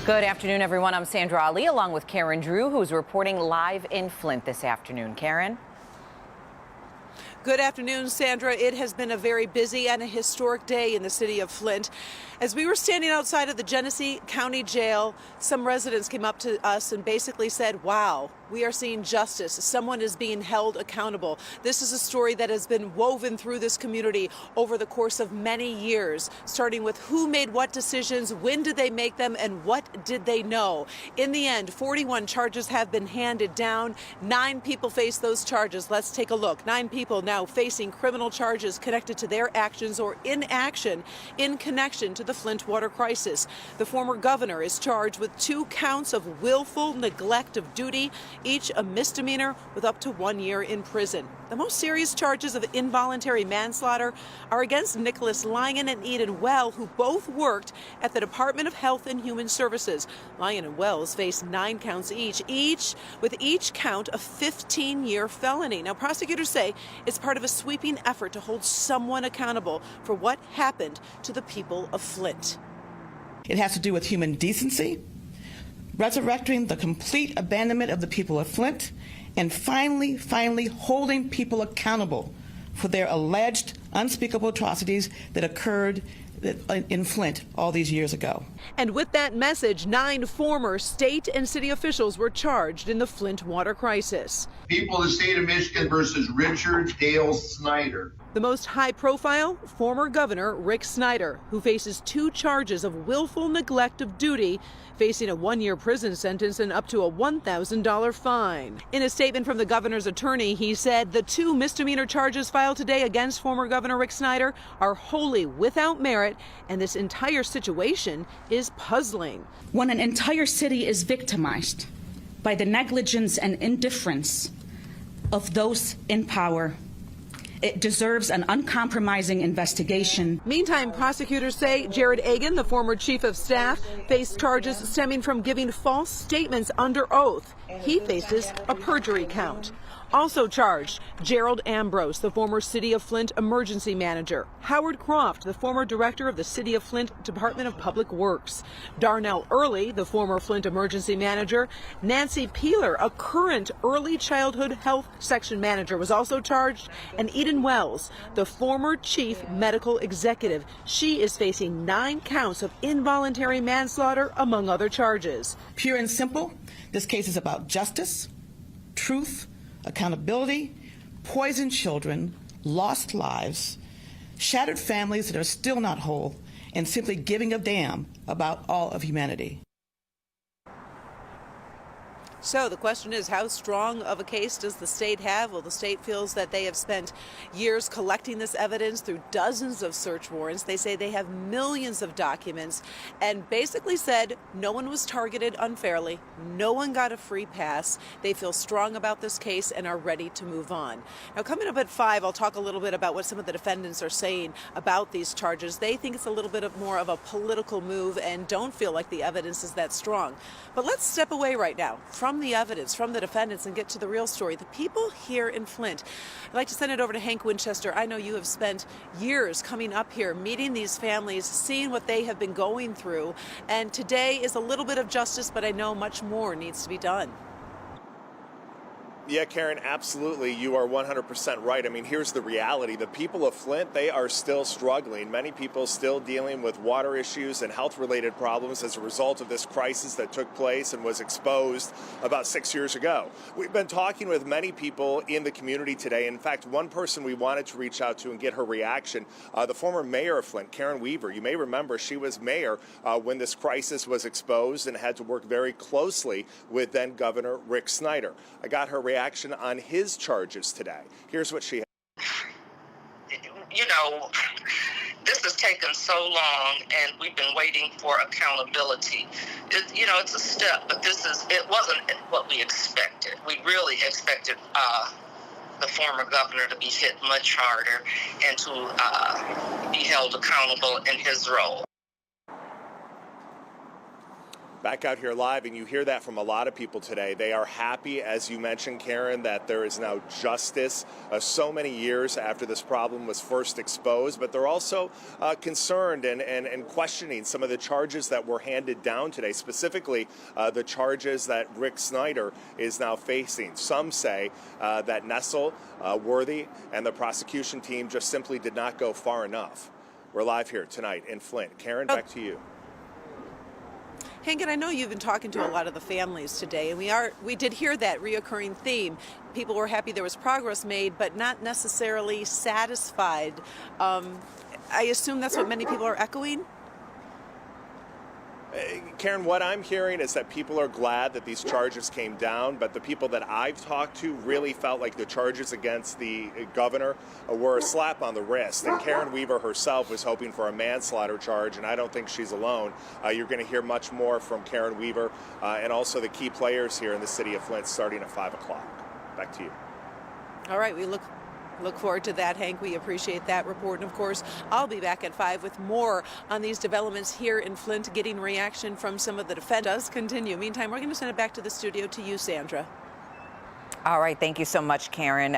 Good afternoon, everyone. I'm Sandra Ali, along with Karen Drew, who's reporting live in Flint this afternoon. Karen? Good afternoon, Sandra. It has been a very busy and a historic day in the city of Flint. As we were standing outside of the Genesee County Jail, some residents came up to us and basically said, wow, we are seeing justice. Someone is being held accountable. This is a story that has been woven through this community over the course of many years, starting with who made what decisions, when did they make them, and what did they know. In the end, 41 charges have been handed down. 9 people face those charges. Let's take a look. 9 people now facing criminal charges connected to their actions or inaction in connection to the Flint water crisis. The former governor is charged with 2 counts of willful neglect of duty, each a misdemeanor with up to 1 year in prison. The most serious charges of involuntary manslaughter are against Nicholas Lyon and Eden Well, who both worked at the Department of Health and Human Services. Lyon and Wells face 9 counts each with each count a 15-year felony. Now, prosecutors say it's part of a sweeping effort to hold someone accountable for what happened to the people of Flint. It has to do with human decency, resurrecting the complete abandonment of the people of Flint, and finally holding people accountable for their alleged unspeakable atrocities that occurred in Flint all these years ago. And with that message, 9 former state and city officials were charged in the Flint water crisis. People of the state of Michigan versus Richard Dale Snyder. The most high-profile, former Governor Rick Snyder, who faces 2 charges of willful neglect of duty, facing a 1-year prison sentence and up to a $1,000 fine. In a statement from the governor's attorney, he said the 2 misdemeanor charges filed today against former Governor Rick Snyder are wholly without merit, and this entire situation is puzzling. When an entire city is victimized by the negligence and indifference of those in power, it deserves an uncompromising investigation. Meantime, prosecutors say Jared Agan, the former chief of staff, faced charges stemming from giving false statements under oath. He faces a perjury count. Also charged, Gerald Ambrose, the former City of Flint emergency manager, Howard Croft, the former director of the City of Flint Department of Public Works, Darnell Earley, the former Flint emergency manager, Nancy Peeler, a current early childhood health section manager, was also charged, and Eden Wells, the former chief medical executive. She is facing 9 counts of involuntary manslaughter, among other charges. Pure and simple, this case is about justice, truth, accountability, poisoned children, lost lives, shattered families that are still not whole, and simply giving a damn about all of humanity. So the question is, how strong of a case does the state have? Well, the state feels that they have spent years collecting this evidence through dozens of search warrants. They say they have millions of documents and basically said no one was targeted unfairly. No one got a free pass. They feel strong about this case and are ready to move on. Now, coming up at 5, I'll talk a little bit about what some of the defendants are saying about these charges. They think it's a little bit more of a political move and don't feel like the evidence is that strong. But let's step away right now from the evidence, from the defendants, and get to the real story. The people here in Flint. I'd like to send it over to Hank Winchester. I know you have spent years coming up here, meeting these families, seeing what they have been going through. And today is a little bit of justice, but I know much more needs to be done. Yeah, Karen, absolutely. You are 100% right. I mean, here's the reality. The people of Flint, they are still struggling. Many people still dealing with water issues and health-related problems as a result of this crisis that took place and was exposed about 6 years ago. We've been talking with many people in the community today. In fact, one person we wanted to reach out to and get her reaction, the former mayor of Flint, Karen Weaver. You may remember she was mayor when this crisis was exposed and had to work very closely with then Governor Rick Snyder. I got her reaction on his charges today. Here's what she had. You know, this has taken so long, and we've been waiting for accountability. It's a step, but it wasn't what we expected. We really expected the former governor to be hit much harder and to be held accountable in his role. Back out here live, and you hear that from a lot of people today. They are happy, as you mentioned, Karen, that there is now justice so many years after this problem was first exposed, but they're also concerned and questioning some of the charges that were handed down today, specifically the charges that Rick Snyder is now facing. Some say that Nessel, Worthy, and the prosecution team just simply did not go far enough. We're live here tonight in Flint. Karen, back to you. Hank, and I know you've been talking to a lot of the families today, and we did hear that reoccurring theme. People were happy there was progress made, but not necessarily satisfied. I assume that's what many people are echoing? Karen, what I'm hearing is that people are glad that these charges came down, but the people that I've talked to really felt like the charges against the governor were a slap on the wrist. And Karen Weaver herself was hoping for a manslaughter charge, and I don't think she's alone. You're going to hear much more from Karen Weaver and also the key players here in the city of Flint starting at 5 o'clock. Back to you. All right, we look forward to that, Hank. We appreciate that report. And of course, I'll be back at 5 with more on these developments here in Flint, getting reaction from some of the defendants. Continue. Meantime, we're going to send it back to the studio to you, Sandra. All right. Thank you so much, Karen.